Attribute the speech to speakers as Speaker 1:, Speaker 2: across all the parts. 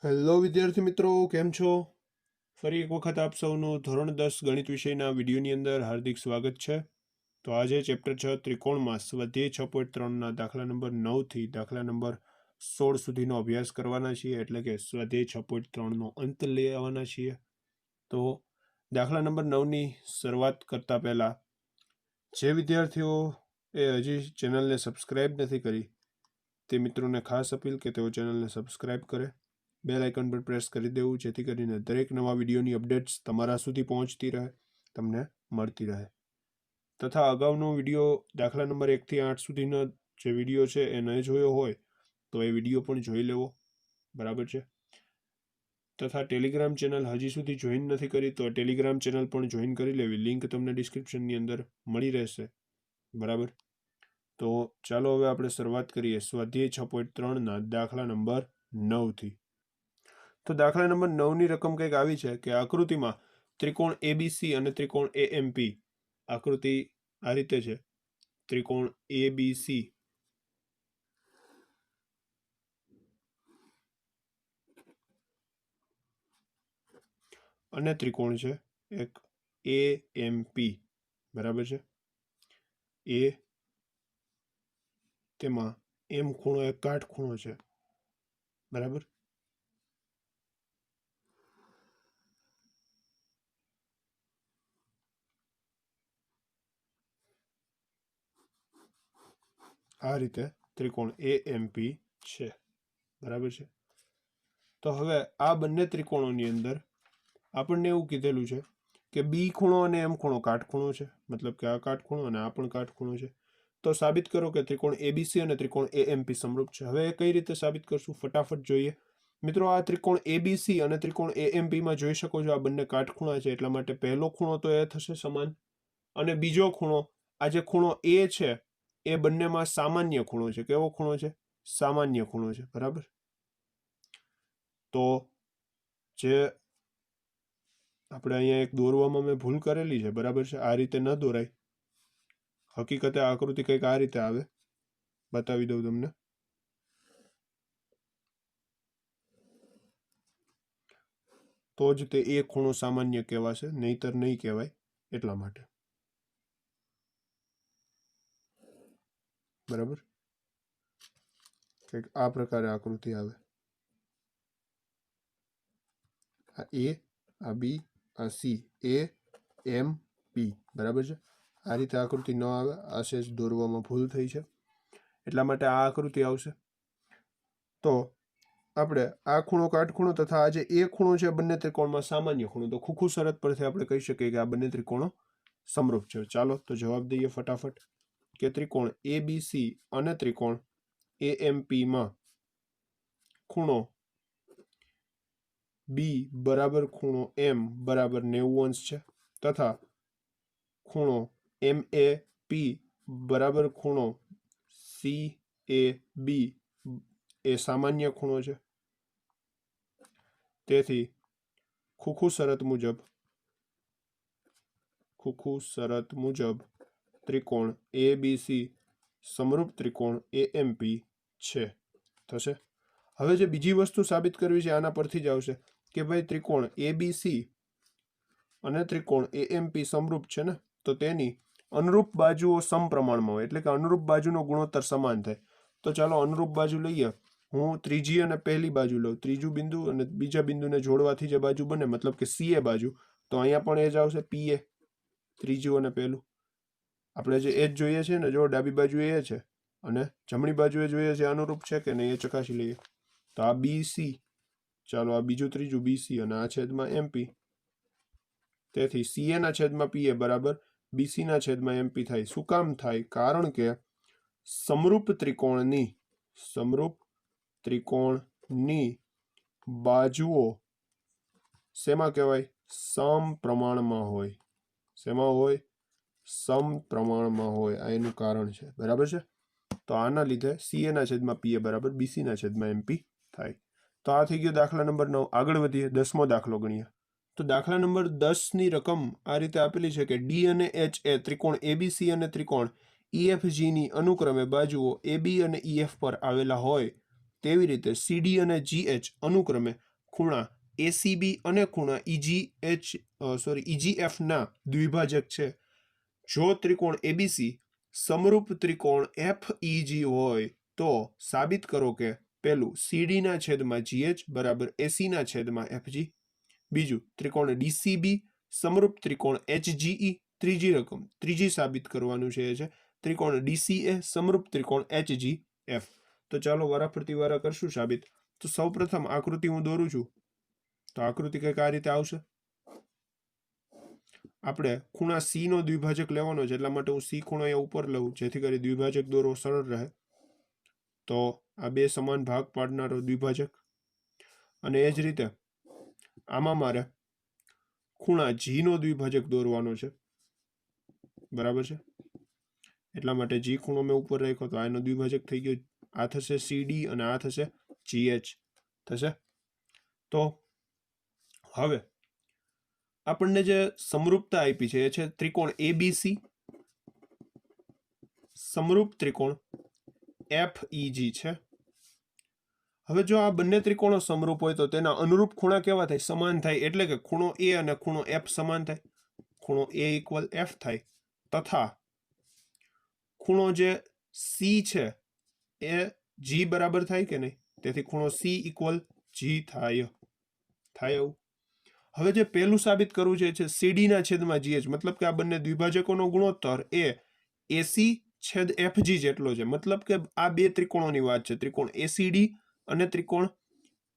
Speaker 1: Hello વિદ્યાર્થી મિત્રો, કેમ છો? ફરી એક વખત આપ સૌનું ધોરણ 10 ગણિત વિષયના વિડીયોની અંદર હાર્દિક સ્વાગત છે. તો આજે ચેપ્ટર 6 ત્રિકોણમાં સ્વાધ્યાય 6.3ના દાખલા નંબર 9 થી દાખલા નંબર 16 સુધીનો અભ્યાસ કરવાના છીએ, એટલે કે સ્વાધ્યાય 6.3નો અંત લેવાના છીએ. તો દાખલા નંબર 9ની શરૂઆત કરતા પહેલા જે વિદ્યાર્થીઓ હજી ચેનલને સબસ્ક્રાઇબ નથી કરી તે મિત્રોને ખાસ અપીલ કે તેઓ ચેનલને સબસ્ક્રાઇબ કરે, બેલ આઇકન પર પ્રેસ કરી દેવું, જેથી કરીને દરેક નવા વિડીયોની અપડેટ્સ તમારા સુધી પહોંચતી રહે, તમને મળતી રહે. તથા અગાઉનો વિડીયો દાખલા નંબર 1 થી 8 સુધીનો જે વિડીયો છે એ ન જોયો હોય તો એ વિડીયો પણ જોઈ લેવો, બરાબર છે. તથા ટેલિગ્રામ ચેનલ હજી સુધી જોઈન નથી કરી તો ટેલિગ્રામ ચેનલ પણ જોઈન કરી લેવી, લિંક તમને ડિસ્ક્રિપ્શનની અંદર મળી રહેશે, બરાબર. તો ચાલો હવે આપણે શરૂઆત કરીએ સ્વાધ્યાય 6.3ના દાખલા નંબર 9 થી. તો દાખલા નંબર 9ની રકમ કંઈક આવી છે કે આકૃતિમાં ત્રિકોણ એબીસી અને ત્રિકોણ એએમપી, આકૃતિ આ રીતે છે, ત્રિકોણ એબીસી અને ત્રિકોણ છે એક એએમપી, બરાબર છે. એ તેમાં એમ ખૂણો એક કાટખૂણો છે, બરાબર. આ રીતે ત્રિકોણ એએમપી છે, બરાબર છે. તો હવે આ બંને ત્રિકોણોની અંદર આપણને એવું કીધેલું છે કે બી ખૂણો અને એમ ખૂણો કાટખૂણો છે, મતલબ કે આ કાટખૂણો અને આ પણ કાટખૂણો છે. તો સાબિત કરો કે ત્રિકોણ એબીસી અને ત્રિકોણ એએમપી સમરૂપ છે. હવે કઈ રીતે સાબિત કરશું, ફટાફટ જોઈએ. મિત્રો, આ ત્રિકોણ એબીસી અને ત્રિકોણ એએમપીમાં જોઈ શકો છો આ બંને કાટખૂણા છે, એટલા માટે પહેલો ખૂણો તો એ થશે સમાન, અને બીજો ખૂણો, આ જે ખૂણો એ છે એ બંનેમાં સામાન્ય ખૂણો છે. કેવો ખૂણો છે? સામાન્ય ખૂણો છે, બરાબર. તો જે આપણે અહીંયા એક દોરવામાં મેં ભૂલ કરેલી છે, બરાબર છે. આ રીતે ન દોરાય, હકીકતે આકૃતિ કંઈક આ રીતે આવે, બતાવી દઉં તમને. તો જ તે એ ખૂણો સામાન્ય કહેવાશે, નહીતર નહીં કહેવાય, એટલા માટે, બરાબર. કંઈક આ પ્રકારે આકૃતિ આવે, આ એ, આ બી, આ સી, એ એમ પી, બરાબર છે. આ રીતે આકૃતિ ન આવે, આ સેજ દોરવામાં ભૂલ થઈ છે, એટલા માટે આ આકૃતિ આવશે. તો આપણે આ ખૂણો કાટખૂણો તથા આ જે એ ખૂણો છે બંને ત્રિકોણમાં સામાન્ય ખૂણો, તો ખુખુ શરત પરથી આપણે કહી શકીએ કે આ બંને ત્રિકોણો સમરૂપ છે. ચાલો તો જવાબ દઈએ ફટાફટ કે ત્રિકોણ એબીસી અને ત્રિકોણ એએમપીમાં ખૂણો બી બરાબર ખૂણો એમ બરાબર 90 છે, તથા ખૂણો MAP બરાબર ખૂણો CAB એ સામાન્ય ખૂણો છે. તેથી ખુખુ શરત મુજબ ત્રિકોણ એબીસી સમરૂપ ત્રિકોણ એએમપી છે, થશે. હવે જે બીજી વસ્તુ સાબિત કરવી છે આના પરથી જ આવશે કે ભાઈ ત્રિકોણ એબીસી અને ત્રિકોણ એએમપી સમરૂપ છે ને, તો તેની અનુરૂપ બાજુઓ સમપ્રમાણમાં હોય, એટલે કે અનુરૂપ બાજુનો ગુણોત્તર સમાન થાય. તો ચાલો અનુરૂપ બાજુ લઈએ. હું ત્રીજી અને પહેલી બાજુ લઉં, ત્રીજું બિંદુ અને બીજા બિંદુને જોડવાથી જે બાજુ બને, મતલબ કે સીએ બાજુ, તો અહીંયા પણ એ જ આવશે, પીએ, ત્રીજું અને પહેલું. આપણે જે એ જ જોઈએ છે ને, જો ડાબી બાજુ એ છે અને જમણી બાજુએ જોઈએ છે અનુરૂપ છે કે નહીં એ ચકાસી લઈએ. તો આ બીસી, ચાલો આ બીજું ત્રીજું બીસી અને આ છેદમાં એમપી. તેથી સીએ ના છેદમાં પીએ બરાબર બીસી ના છેદમાં એમપી થાય. શું કામ થાય? કારણ કે સમરૂપ ત્રિકોણની બાજુઓ શેમાં કહેવાય? સમપ્રમાણમાં હોય. શેમાં હોય? સમપ્રમાણમાં હોય. આ એનું કારણ છે, બરાબર છે. તો આના લીધે સીએ ના છેદમાં પીએ બરાબર બીસી ના છેદમાં એમપી થાય. તો આ થઈ ગયો દાખલા નંબર 9. આગળ વધીએ, 10મો દાખલો ગણીએ. તો દાખલા નંબર 10ની રકમ આ રીતે આપેલી છે કે ડી અને એચ એ ત્રિકોણ એબીસી અને ત્રિકોણ EFGની અનુક્રમે બાજુઓ AB અને EF પર આવેલા હોય તેવી રીતે સીડી અને જીએચ અનુક્રમે ખૂણા એસીબી અને ખૂણા ઈજીએફ ના દ્વિભાજક છે. જો ત્રિકોણ એબીસી સમરૂપ ત્રિકોણ એફઈજી હોય તો સાબિત કરો કે પહેલું સીડી ના છેદમાં જીએચ બરાબર એસી ના છેદમાં એફજી. બીજું ત્રિકોણ ડીસીબી સમરૂપ ત્રિકોણ એચજીઈ. ત્રીજી રકમ ત્રીજી સાબિત કરવાનું છે ત્રિકોણ ડીસીએ સમરૂપ ત્રિકોણ એચજીએફ. તો ચાલો વારાફરતી વારા કરશું સાબિત. તો સૌપ્રથમ આકૃતિ હું દોરું છું. તો આકૃતિ કંઈક આ રીતે આવશે. આપણે ખૂણા સી નો દ્વિભાજક લેવાનો છે, એટલા માટે હું સી ખૂણો અહીંયા ઉપર લઉં જેથી કરી દ્વિભાજક દોરવો સરળ રહે. તો આ બે સમાન ભાગ પાડનારો દ્વિભાજક, અને એ જ રીતે આમાં મારે ખૂણા જી નો દ્વિભાજક દોરવાનો છે, બરાબર છે. એટલા માટે જી ખૂણો મેં ઉપર રાખ્યો તો આનો દ્વિભાજક થઈ ગયો. આ થશે સીડી અને આ થશે જીએચ થશે. તો હવે આપણને જે સમરૂપતા આપી છે એ છે ત્રિકોણ એબીસી સમરૂપ ત્રિકોણ એફઈજી છે. હવે જો આ બંને ત્રિકોણો સમરૂપ હોય તો તેના અનુરૂપ ખૂણા કેવા થાય? સમાન થાય. એટલે કે ખૂણો એ અને ખૂણો એફ સમાન થાય. ખૂણો એ ઇક્વલ એફ થાય. તથા ખૂણો જે સી છે એ જી બરાબર થાય કે નહીં? તેથી ખૂણો સી ઇક્વલ જી થાય. એવું. હવે જે પહેલું સાબિત કરવું છે સીડી ના છેદમાં જીએચ, મતલબ કે આ બંને દ્વિભાજકોનો ગુણોત્તર એ એસી છેદ એફજી જેટલો છે. મતલબ કે આ બે ત્રિકોણોની વાત છે, ત્રિકોણ એસીડી અને ત્રિકોણ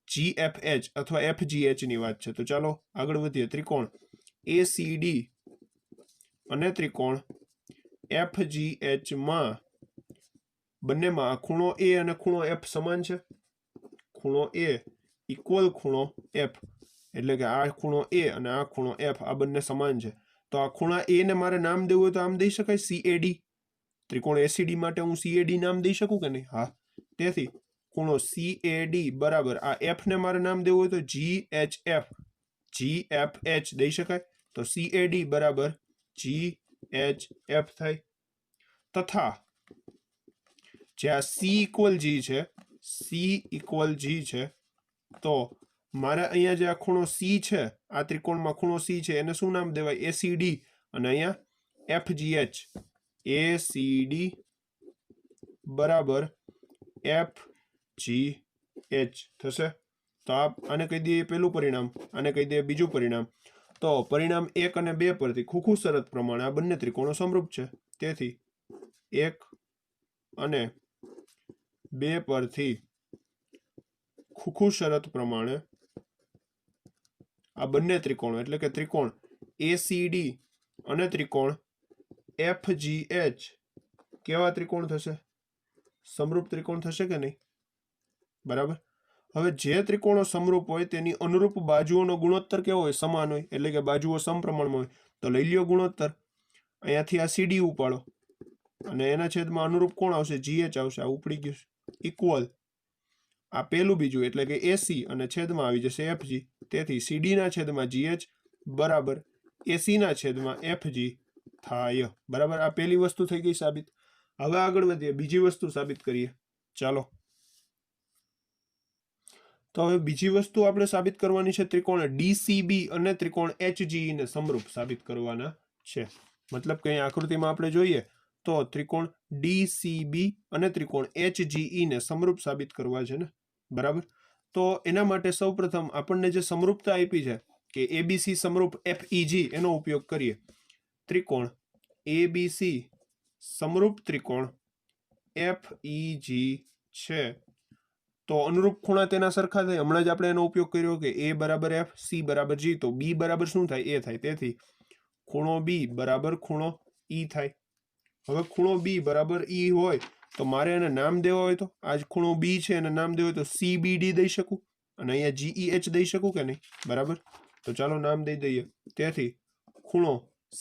Speaker 1: જીએફએચ અથવા એફજીએચ ની વાત છે. તો ચાલો આગળ વધીએ. ત્રિકોણ એસીડી અને ત્રિકોણ એફજીએચ માં બંનેમાં ખૂણો એ અને ખૂણો એફ સમાન છે. ખૂણો એ ઇક્વલ ખૂણો એફ, એટલે કે આ ખૂણો એ અને આ ખૂણો એફ આ બંને સમાન છે. તો આ ખૂણા એ ને મારે નામ દેવું હોય તો આમ દઈ શકાય, સીએડી. ત્રિકોણ એસીડી માટે હું સીએડી નામ દઈ શકું કે નહીં? હા. તેથી ખૂણો સીએડી બરાબર આ એફ ને મારે નામ દેવું હોય તો જીએચએફ જીએફએચ દઈ શકાય. તો સીએડી બરાબર જીએચએફ થાય. તથા જે આ સી ઇક્વલ જી છે, સી ઇક્વલ જી છે, તો મારે અહીંયા જે આ ખૂણો સી છે, આ ત્રિકોણમાં ખૂણો સી છે એને શું નામ દેવાય? એસીડી. અને અહીંયા એફજીએચ, એસીડી બરાબર એફજીએચ થશે. તો આને કહી દઈએ પહેલું પરિણામ, આને કહી દઈએ બીજું પરિણામ. તો પરિણામ 1 અને 2 પરથી ખુખુ શરત પ્રમાણે આ બંને ત્રિકોણો સમરૂપ છે. તેથી 1 અને 2 પરથી ખુખુ શરત પ્રમાણે આ બંને ત્રિકોણો એટલે કે ત્રિકોણ એસીડી અને ત્રિકોણ એફજીએચ કેવા ત્રિકોણ થશે? સમરૂપ ત્રિકોણ થશે કે નહીં? બરાબર. હવે જે ત્રિકોણો સમરૂપ હોય તેની અનુરૂપ બાજુઓનો ગુણોત્તર કેવો હોય? સમાન હોય. એટલે કે બાજુઓ સમપ્રમાણમાં હોય. તો લઈ લ્યો ગુણોત્તર. અહીંયાથી આ સીડી ઉપાડો અને એના છેદમાં અનુરૂપ કોણ આવશે? જીએચ આવશે. આ ઉપડી ગયું. ઇક્વલ આ પેલું બીજું એટલે કે એસી અને છેદમાં આવી જશે એફજી. તેથી સીડી ના છેદમાં જીએચ બરાબર એસી ના છેદમાં એફજી થાય. બરાબર. આ પહેલી વસ્તુ થઈ ગઈ સાબિત. હવે આગળ વધીએ, બીજી વસ્તુ સાબિત કરીએ. ચાલો. તો હવે બીજી વસ્તુ આપણે સાબિત કરવાની છે ત્રિકોણ ડીસીબી અને ત્રિકોણ એચજીઈ ને સમરૂપ સાબિત કરવાના છે. મતલબ કે અહીં આકૃતિમાં આપણે જોઈએ તો ત્રિકોણ ડીસીબી અને ત્રિકોણ એચજીઈ ને સમરૂપ સાબિત કરવા છે ને, બરાબર. તો એના માટે સૌપ્રથમ આપણને જે સમરૂપતા આપી છે કે એબીસી સમરૂપ એફઈજી એનો ઉપયોગ કરીએ. ત્રિકોણ એબીસી સમરૂપ ત્રિકોણ એફઈજી છે તો અનુરૂપ ખૂણા તેના સરખા થાય. હમણાં જ આપણે એનો ઉપયોગ કર્યો કે એ બરાબર એફ, સી બરાબર જી, તો બી બરાબર શું થાય? એ થાય. તેથી ખૂણો બી બરાબર ખૂણો ઈ થાય. હવે ખૂણો બી બરાબર ઈ હોય તો મારે એને નામ દેવા હોય તો આ ખૂણો બી છે એને નામ દેવું હોય તો સીબીડી દઈ શકું અને અહીંયા જીઈએચ દઈ શકું કે નહીં? બરાબર. તો ચાલો નામ દઈ દઈએ. તેથી ખૂણો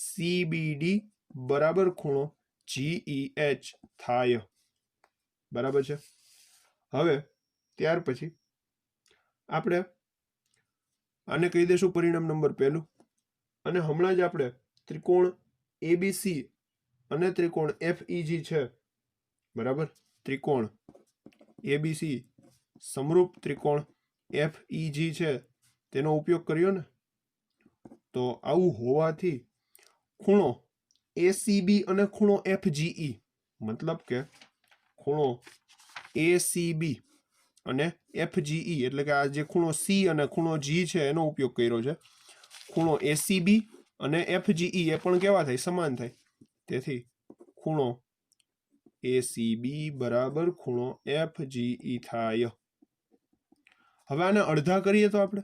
Speaker 1: સીબીડી બરાબર ખૂણો જીઈએચ થાય. બરાબર છે. હવે ત્યાર પછી આપણે આને કહી દઈશું પરિણામ નંબર પહેલું. અને હમણાં જ આપણે ત્રિકોણ એબીસી અને ત્રિકોણ એફઈજી છે, બરાબર. ત્રિકોણ એબીસી સમરૂપ ત્રિકોણ FEG છે તેનો ઉપયોગ કર્યો ને, તો આવું હોવાથી ખૂણો ACB અને ખૂણો FGE, મતલબ કે ખૂણો ACB અને FGE એટલે કે આ જે ખૂણો C અને ખૂણો G છે એનો ઉપયોગ કર્યો છે. ખૂણો ACB અને FGE એ પણ કેવા થાય? સમાન થાય. તેથી ખૂણો ACB બરાબર ખૂણો FGE થાય. હવે આને અડધા કરીએ તો આપણે,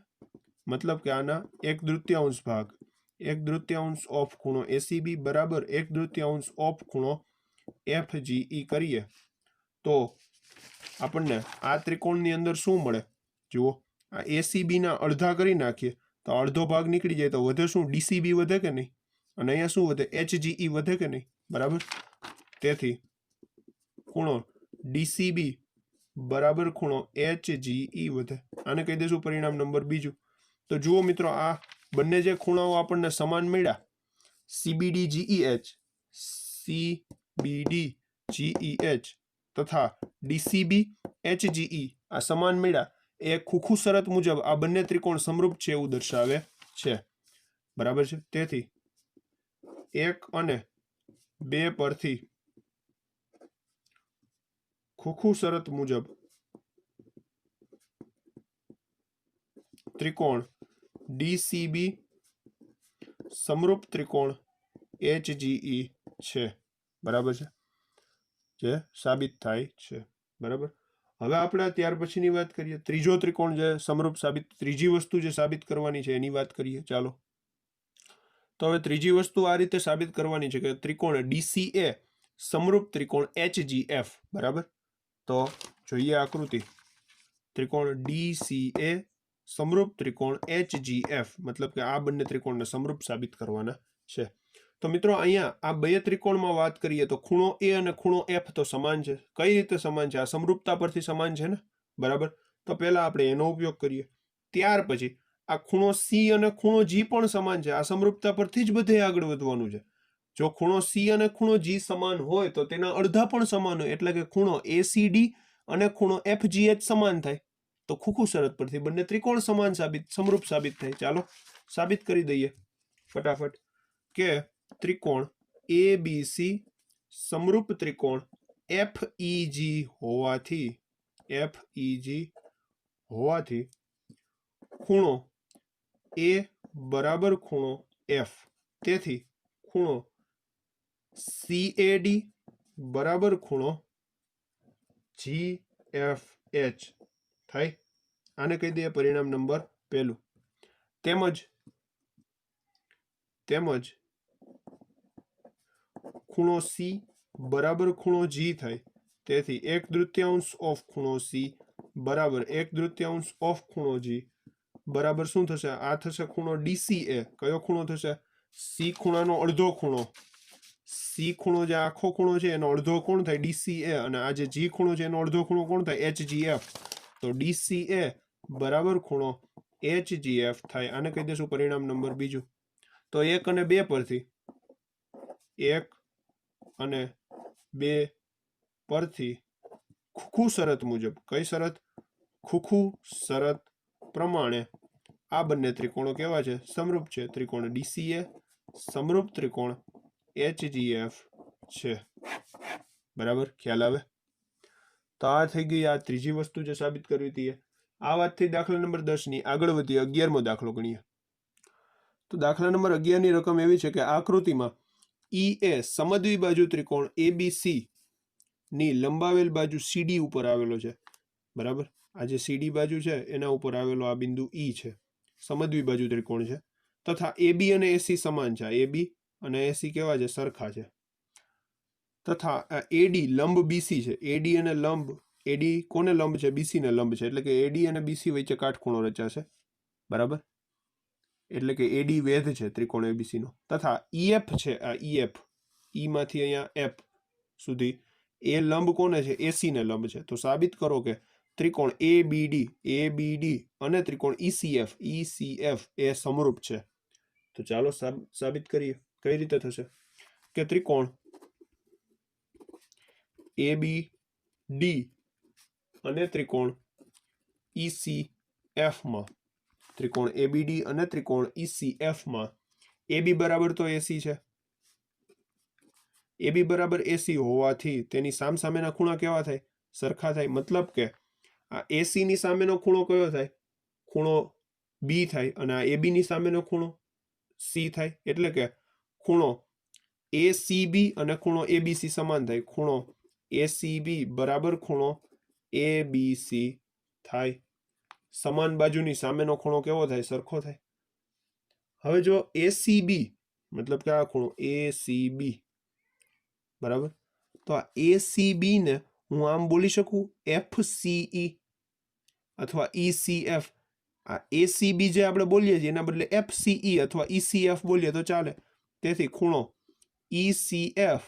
Speaker 1: મતલબ કે આના 1/3 ભાગ 1/3 ઓફ ખૂણો ACB બરાબર 1/3 ઓફ ખૂણો FGE કરીએ તો આપણને આ ત્રિકોણની અંદર શું મળે? જુઓ, આ ACB ના અડધા કરી નાખીએ તો અડધો ભાગ નીકળી જાય તો વધે શું? DCB વધે કે નહીં? અને અહીંયા શું વધે? HGE વધે કે નહીં? બરાબર. તેથી ખૂણો DCB બરાબર ખૂણો HGE વધે. આને કહી દઈશું પરિણામ નંબર બીજું. તો જુઓ મિત્રો, આ બંને જે ખૂણાઓ આપણને સમાન મળ્યા, CBDGEH તથા DCB HGE આ સમાન મળ્યા, એ ખુખુ શરત મુજબ આ બંને ત્રિકોણ સમરૂપ છે એવું દર્શાવે છે. બરાબર છે. તેથી 1 અને 2 પરથી ખુખુ શરત મુજબ ત્રિકોણ DCB સમરૂપ ત્રિકોણ HGE છે. બરાબર છે, જે સાબિત થાય છે. બરાબર. હવે આપણે ત્યાર પછીની વાત કરીએ. ત્રીજો ત્રિકોણ જે સમરૂપ સાબિત, ત્રીજી વસ્તુ જે સાબિત કરવાની છે એની વાત કરીએ. ચાલો, તો હવે ત્રીજી વસ્તુ આ રીતે સાબિત કરવાની છે કે ત્રિકોણ DCA સમરૂપ ત્રિકોણ HGF. બરાબર. તો જોઈએ આકૃતિ. ત્રિકોણ DCA સમરૂપ ત્રિકોણ HGF, મતલબ કે આ બંને ત્રિકોણને સમરૂપ સાબિત કરવાના છે. તો મિત્રો, અહીંયા આ બે ત્રિકોણમાં વાત કરીએ તો ખૂણો A અને ખૂણો F તો સમાન છે. કઈ રીતે સમાન છે? આ સમરૂપતા પરથી સમાન છે ને. બરાબર. તો પહેલા આપણે એનો ઉપયોગ કરીએ. ત્યાર પછી આ ખૂણો C અને ખૂણો G પણ સમાન છે. આ સમરૂપતા પરથી જ બધે આગળ વધવાનું છે. જો ખૂણો C અને ખૂણો G સમાન હોય તો તેના અડધા પણ સમાન હોય, એટલે કે ખૂણો ACD અને ખૂણો FGH સમાન થાય. તો ખુખુ શરત પરથી બંને ત્રિકોણ સમાન સમરૂપ સાબિત થાય. ચાલો સાબિત કરી દઈએ ફટાફટ કે ત્રિકોણ ABC સમરૂપ ત્રિકોણ FEG હોવાથી ખૂણો A બરાબર ખૂણો F. તેથી ખૂણો CAD બરાબર ખૂણો GFH થાય. આને કહી દઈએ પરિણામ નંબર પહેલું. તેમજ ખૂણો C બરાબર ખૂણો G થાય. તેથી 1/3 ઓફ ખૂણો C બરાબર 1/3 ઓફ ખૂણો G બરાબર શું થશે? આ થશે ખૂણો DCA. કયો ખૂણો થશે? C ખૂણાનો અડધો ખૂણો. C ખૂણો જે આખો ખૂણો છે એનો અડધો કોણ થાય? DCA. અને આ જે G ખૂણો છે એનો અડધો ખૂણો કોણ થાય? HGF. તો DCA બરાબર ખૂણો HGF થાય. આને કહી દઈશું પરિણામ નંબર બીજું. તો 1 અને 2 પરથી 1 અને 2 પરથી ખુખુ શરત મુજબ, કઈ શરત? ખુખુ શરત પ્રમાણે આ બંને ત્રિકોણો કેવા છે? સમરૂપ છે. ત્રિકોણ DCA સમરૂપ ત્રિકોણ HGF છે. બરાબર, ખ્યાલ આવે? તો આ થઈ ગઈ આ ત્રીજી વસ્તુ જે સાબિત કરવી હતી. આ વાતથી દાખલા નંબર 10 ની આગળ વધીએ. 11મો દાખલો ગણીએ. તો દાખલા નંબર 11 ની રકમ એવી છે કે આકૃતિમાં EA સમદ્વિબાજુ ત્રિકોણ ABC ની લંબાવેલ બાજુ CD ઉપર આવેલો છે. બરાબર. આ જે CD બાજુ છે એના ઉપર આવેલો આ બિંદુ E છે. સમદ્વિબાજુ ત્રિકોણ છે. તથા AB અને AC સમાન છે. AB અને AC કેવા છે? સરખા છે. તથા AD લંબ BC છે. AD અને લંબ, AD કોને લંબ છે? BC ને લંબ છે. એટલે કે AD અને BC વચ્ચે કાટખૂણો રચાશે. બરાબર. એટલે કે AD વેધ છે ત્રિકોણ ABC નો. તથા EF છે. આ EF, E માંથી અહીંયા F સુધી એ લંબ કોને છે? AC ને લંબ છે. તો સાબિત કરો કે ત્રિકોણ ABD અને ત્રિકોણ ECF એ સમરૂપ છે. તો ચાલો સાબિત કરીએ. કઈ રીતે થશે? કે ત્રિકોણ ABD અને ત્રિકોણ ECF માં ત્રિકોણ ABD અને ત્રિકોણ ECF માં AB બરાબર તો AC છે. AB બરાબર AC હોવાથી તેની સામસામેના ખૂણા કેવા થાય? સરખા થાય. મતલબ કે આ AC ની સામેનો ખૂણો કયો થાય? ખૂણો B થાય અને આ AB ની સામેનો ખૂણો C થાય. એટલે કે ખૂણો ACB અને ખૂણો ABC સમાન થાય. ખૂણો ACB બરાબર ખૂણો ABC થાય. સમાન બાજુની સામેનો ખૂણો કેવો થાય? સરખો થાય. હવે જો ACB મતલબ કે આ ખૂણો ACB બરાબર, તો આ ACB ને હું આમ બોલી શકું FCE અથવા ECF. આ ACB જે આપણે બોલીએ છીએ એના બદલે FCE અથવા ECF બોલીએ તો ચાલે. તેથી ખૂણો ECF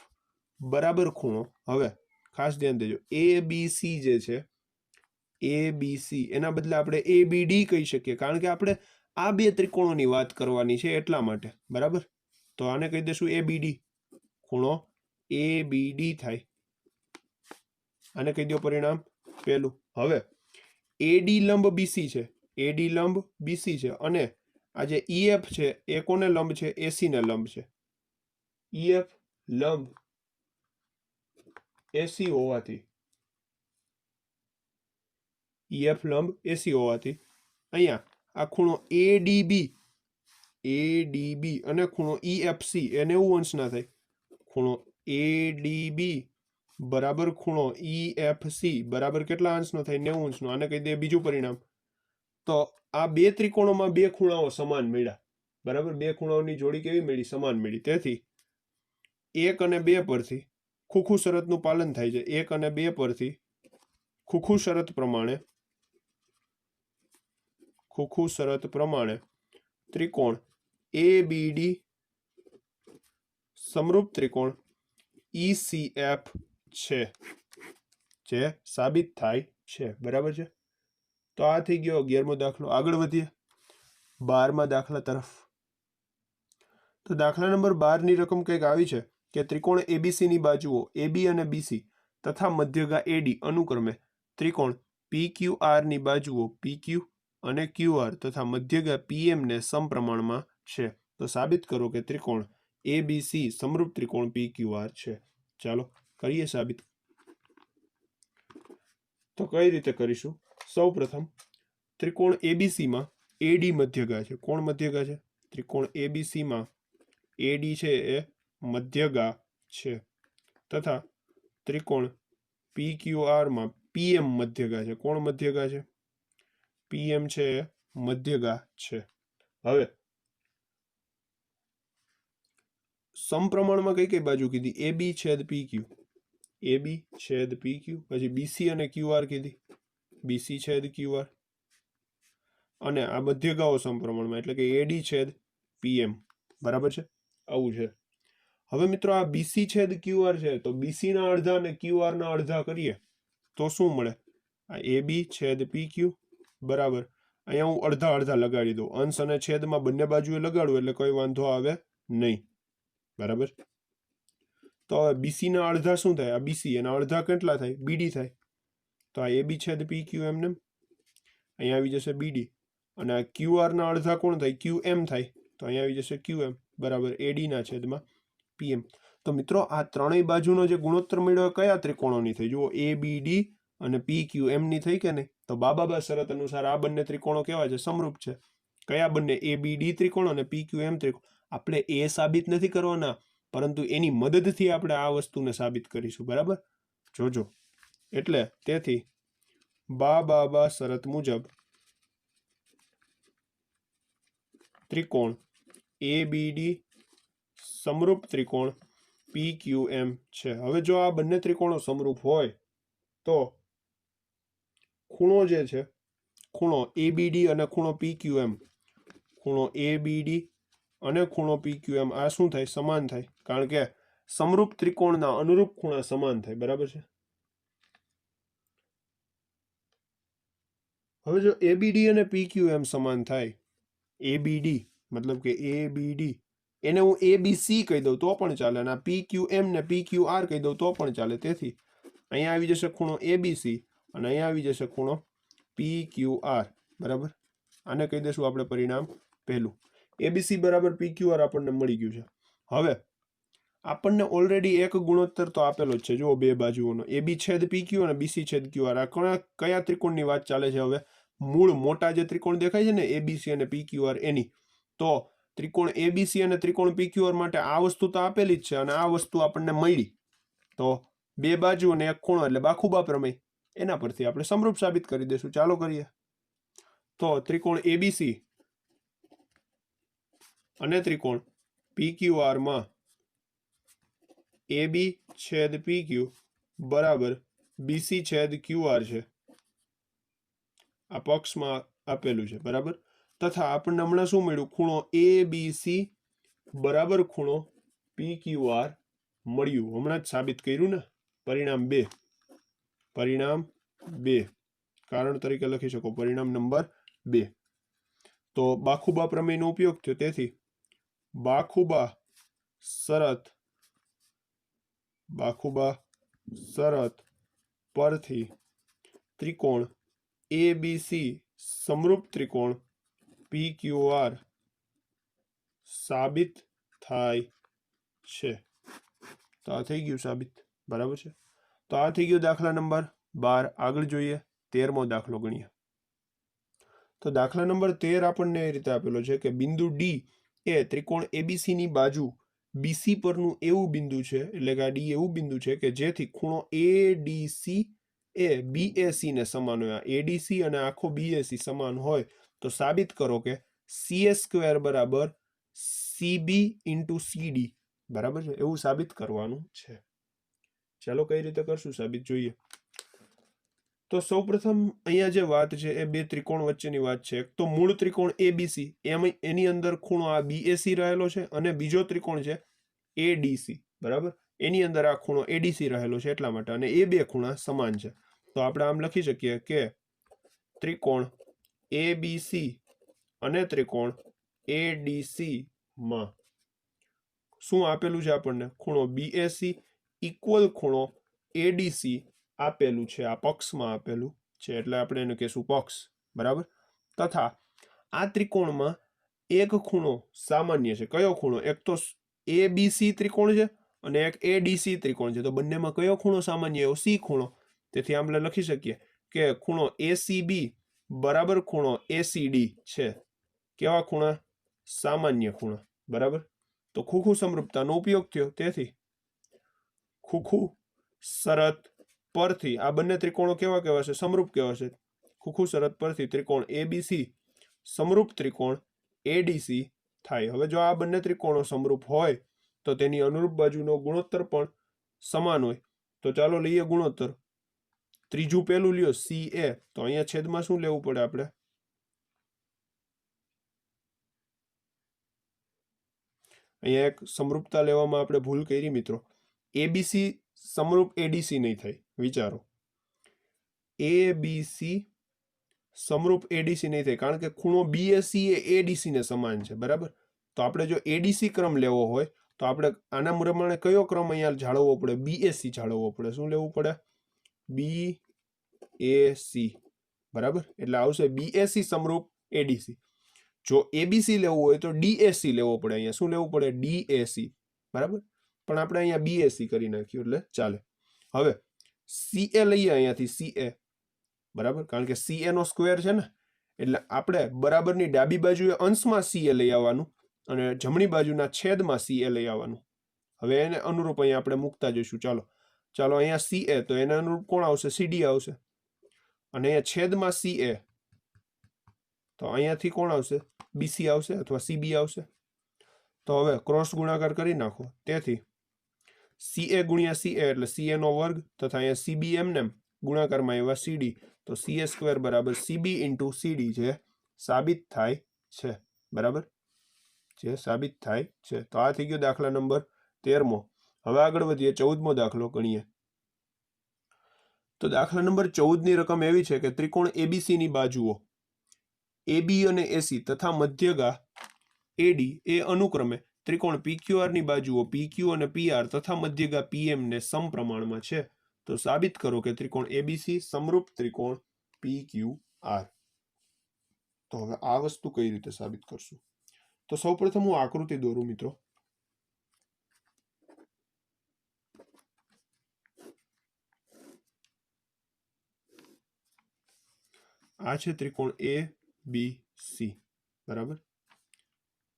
Speaker 1: બરાબર ખૂણો, હવે ખાસ ધ્યાન દેજો, ABC જે છે ABC એના બદલે આપણે ABD કહી શકીએ, કારણ કે આપણે આ બે ત્રિકોણોની વાત કરવાની છે એટલા માટે. બરાબર, તો આને કહી દઈશું ABD. ખૂણો ABD થાય. આને કહી દો પરિણામ પહેલું. હવે AD લંબ BC છે, AD લંબ BC છે અને આ જે EF છે એ કોને લંબ છે? AC ને લંબ છે. EF લંબ AC હોવાથી EF લંબ AC હોવાથી અહીંયા આ ખૂણો ADB અને ખૂણો EFC એ 90 અંશના થાય. ખૂણો ADB બરાબર ખૂણો EFC બરાબર કેટલા અંશનો થાય? 90 અંશનો. આને કહી દે બીજું પરિણામ. તો આ બે ત્રિકોણોમાં બે ખૂણાઓ સમાન મળ્યા. બરાબર, બે ખૂણાઓની જોડી કેવી મળી? સમાન મળી. તેથી 1 અને 2 પરથી ખુખુ શરતનું પાલન થાય છે. 1 અને 2 પરથી ખુખુ શરત પ્રમાણે ત્રિકોણ ABD સમરૂપ ત્રિકોણ ECF છે જે સાબિત થાય છે. બરાબર છે. તો આ થઈ ગયો 11મો દાખલો. આગળ વધીએ 12મા દાખલા તરફ. તો દાખલા નંબર 12 ની રકમ કંઈક આવી છે કે ત્રિકોણ ABC ની બાજુઓ AB અને BC તથા મધ્યગા AD અનુક્રમે ત્રિકોણ PQR ની બાજુઓ PQ અને QR તથા મધ્યગા PM ને સમપ્રમાણમાં છે. તો સાબિત કરો કે ત્રિકોણ ABC સમરૂપ ત્રિકોણ PQR છે. ચાલો કરીએ સાબિત. તો કઈ રીતે કરીશું? સૌ પ્રથમ ત્રિકોણ ABC માં AD મધ્યગા છે. કોણ મધ્યગા છે? ત્રિકોણ ABC માં AD છે એ મધ્યગા છે તથા ત્રિકોણ PQR માં PM મધ્યગા છે. કોણ મધ્યગા છે? PM છે એ મધ્યગા છે. હવે સમપ્રમાણમાં કઈ કઈ બાજુ કીધી? AB છેદ PQ, AB છેદ PQ. પછી BC અને QR કીધી, BC છેદ QR. અને આ મધ્યગાઓ સમપ્રમાણમાં એટલે કે AD છેદ PM. બરાબર છે, આવું છે. હવે મિત્રો આ BC છેદ QR છે તો BC ના અડધા અને QR ના અડધા કરીએ તો શું મળે? આ AB છેદ PQ બરાબર. અહીંયા હું અડધા અડધા લગાડી દઉં. અંશ અને છેદમાં બંને બાજુએ લગાડું એટલે કોઈ વાંધો આવે નહીં. બરાબર. તો હવે BC ના અડધા શું થાય? આ BC એના અડધા કેટલા થાય? BD થાય. તો આ AB છેદ PQ એમને અહીંયા આવી જશે BD અને આ QR ના અડધા કોણ થાય? QM થાય. તો અહીંયા આવી જશે QM બરાબર AD ના છેદમાં PM. તો મિત્રો આ ત્રણેય બાજુનો જે ગુણોત્તર મળ્યો કયા ત્રિકોણોની થઈ? જુઓ ABD અને PQM ની થઈ કે નહીં? તો બાબા શરત અનુસાર આ બંને ત્રિકોણો કેવા છે? સમરૂપ છે. કયા બંને? ABD ત્રિકોણ અને PQM ત્રિકોણ. આપણે એ સાબિત નથી કરવાના, પરંતુ એની મદદથી આપણે આ વસ્તુને સાબિત કરીશું. બરાબર, જોજો. એટલે તેથી બાબા શરત મુજબ ત્રિકોણ ABD સમરૂપ ત્રિકોણ PQM છે. હવે જો આ બંને ત્રિકોણો સમરૂપ હોય તો ખૂણો જે છે, ખૂણો ABD અને ખૂણો PQM, ખૂણો ABD અને ખૂણો PQM આ શું થાય? સમાન થાય. કારણ કે સમરૂપ ત્રિકોણના અનુરૂપ ખૂણા સમાન થાય. બરાબર છે. હવે જો ABD અને PQM સમાન થાય, ABD મતલબ કે ABD એને હું ABC કહી દઉં તો પણ ચાલે અને PQM ને PQR કહી દઉં તો પણ ચાલે. તેથી અહીંયા આવી જશે ખૂણો ABC અને અહીંયા આવી જશે ખૂણો PQR બરાબર. આને કહી દઈશું આપણે પરિણામ પહેલું. ABC બરાબર PQR આપણને મળી ગયું છે. હવે આપણને ઓલરેડી એક ગુણોત્તર તો આપેલો જ છે, જો બે બાજુઓનો AB છેદ PQ અને BC છેદ QR. આ કયા ત્રિકોણની વાત ચાલે છે? હવે મૂળ મોટા જે ત્રિકોણ દેખાય છે ને ABC અને PQR એની. તો ત્રિકોણ ABC અને ત્રિકોણ PQR માટે આ વસ્તુ તો આપેલી જ છે અને આ વસ્તુ આપણને મળી. તો બે બાજુ અને એક ખૂણો એટલે બાખુબા પ્રમેય, એના પરથી આપણે સમરૂપ સાબિત કરી દઈશું. ચાલો કરીએ. તો ત્રિકોણ ABC અને ત્રિકોણ PQR માં AB છેદ PQ બરાબર BC છેદ QR છે. આ પક્ષમાં આપેલું છે બરાબર. તથા આપણને હમણાં શું મળ્યું? ખૂણો ABC બરાબર ખૂણો PQR મળ્યું. હમણાં જ સાબિત કર્યું ને. પરિણામ 2. પરિણામ 2 કારણ તરીકે લખી શકો પરિણામ નંબર 2. તો બાખુબા પ્રમેયનો ઉપયોગ થયો, તેથી બાખુબા શરત પરથી ત્રિકોણ ABC સમરૂપ ત્રિકોણ PQR સાબિત થાય છે. તો આ થઈ ગયું સાબિત બરાબર છે. તો આ થઈ ગયો દાખલા નંબર 12. આગળ જોઈએ 13મો દાખલો ગણીએ. તો દાખલા નંબર 13 આપણને એ રીતે આપેલો છે કે બિંદુ D એ ત્રિકોણ ABC ની બાજુ BC પરનું એવું બિંદુ છે, એટલે કે આ D એવું બિંદુ છે કે જેથી ખૂણો ADC એ BAC ને સમાન હોય. ADC અને આખો BAC સમાન હોય તો સાબિત કરો કે CA² બરાબર CB × CD બરાબર છે. એવું સાબિત કરવાનું છે. ચાલો કઈ રીતે કરશું સાબિત જોઈએ. તો સૌપ્રથમ અહીંયા જે વાત છે એ બે ત્રિકોણ વચ્ચેની વાત છે. એક તો મૂળ ત્રિકોણ ABC, એની અંદર ખૂણો આ BAC રહેલો છે, અને બીજો ત્રિકોણ છે ADC બરાબર. એની અંદર આ ખૂણો ADC રહેલો છે એટલા માટે, અને એ બે ખૂણા સમાન છે. તો આપણે આમ લખી શકીએ કે ત્રિકોણ ABC અને ત્રિકોણ ADC માં શું આપેલું છે આપણને? ખૂણો BAC ઇક્વલ ખૂણો ADC આપેલું છે. આ પક્ષમાં આપેલું છે એટલે આપણે એને કહેશું પક્ષ બરાબર. તથા આ ત્રિકોણમાં એક ખૂણો સામાન્ય છે. કયો ખૂણો? એક તો ABC ત્રિકોણ છે અને એક ADC ત્રિકોણ છે. તો બંનેમાં કયો ખૂણો સામાન્ય? એવો C ખૂણો. તેથી આપણે લખી શકીએ કે ખૂણો ACB બરાબર ખૂણો ACD છે. કેવા ખૂણા? સામાન્ય ખૂણા બરાબર. તો ખુખુ સમરૂપતાનો ઉપયોગ થયો. તેથી ખુખુ શરત પરથી આ બંને ત્રિકોણો કેવા કહેવાશે? સમરૂપ કહેવાશે. ખુખુ શરત પરથી ત્રિકોણ ABC સમરૂપ ત્રિકોણ ADC થાય. હવે જો આ બંને ત્રિકોણો સમરૂપ હોય તો તેની અનુરૂપ બાજુનો ગુણોત્તર પણ સમાન હોય. તો ચાલો લઈએ ગુણોત્તર. ત્રીજું પેલું લ્યો CA. તો અહીંયા છેદમાં શું લેવું પડે આપણે? અહીંયા એક સમરૂપતા લેવામાં આપણે ભૂલ કરી મિત્રો. ABC સમરૂપ ADC નહીં થાય. વિચારો, ABC સમરૂપ ADC નહીં થાય કારણ કે ખૂણો BAC એ ADC ને સમાન છે બરાબર. તો આપણે જો ADC ક્રમ લેવો હોય તો આપણે આના પ્રમાણે કયો ક્રમ અહીંયા જાળવવો પડે? BAC જાળવવો પડે. શું લેવું પડે? BAC બરાબર. એટલે આવશે BAC સમરૂપ ADC. જો ABC લેવું હોય તો DAC લેવો પડે. અહીંયા શું લેવું પડે? DAC બરાબર. પણ આપણે અહીંયા BAC કરી નાખ્યું એટલે ચાલે. હવે CA લઈએ અહીંયાથી CA બરાબર, કારણ કે CA નો સ્ક્વેર છે ને, એટલે આપણે બરાબરની ડાબી બાજુએ અંશમાં CA લઈ આવવાનું અને જમણી બાજુના છેદમાં CA લઈ આવવાનું. હવે એને અનુરૂપ અહીંયા આપણે મૂકતા જઈશું. ચાલો અહીંયા CA તો એને અનુરૂપ કોણ આવશે? CD આવશે. અને અહીંયા છેદમાં CA તો અહીંયાથી કોણ આવશે? BC આવશે અથવા CB આવશે. તો હવે ક્રોસ ગુણાકાર કરી નાખો. તેથી CA ગુણ્યા CA એટલે CA નો વર્ગ તથા અહીંયા CB એમને ગુણાકારમાં એવા CD, તો CA² બરાબર CB × CD જે સાબિત થાય છે બરાબર. જે સાબિત થાય છે. તો આ થઈ ગયો દાખલા નંબર 13મો. હવે આગળ વધીએ 14મો દાખલો ગણીએ. તો દાખલા નંબર 14ની રકમ એવી છે કે ત્રિકોણ ABC ની બાજુઓ AB અને AC તથા મધ્યગા AD એ અનુક્રમે ત્રિકોણ PQR ની બાજુઓ PQ અને PR તથા મધ્યગા PM ને સમપ્રમાણમાં છે. તો સાબિત કરો કે ત્રિકોણ ABC સમરૂપ ત્રિકોણ PQR આર. તો હવે આ વસ્તુ કઈ રીતે સાબિત કરશું? તો સૌપ્રથમ હું આકૃતિ દોરું મિત્રો. આ છે ત્રિકોણ એ બી સી, બરાબર.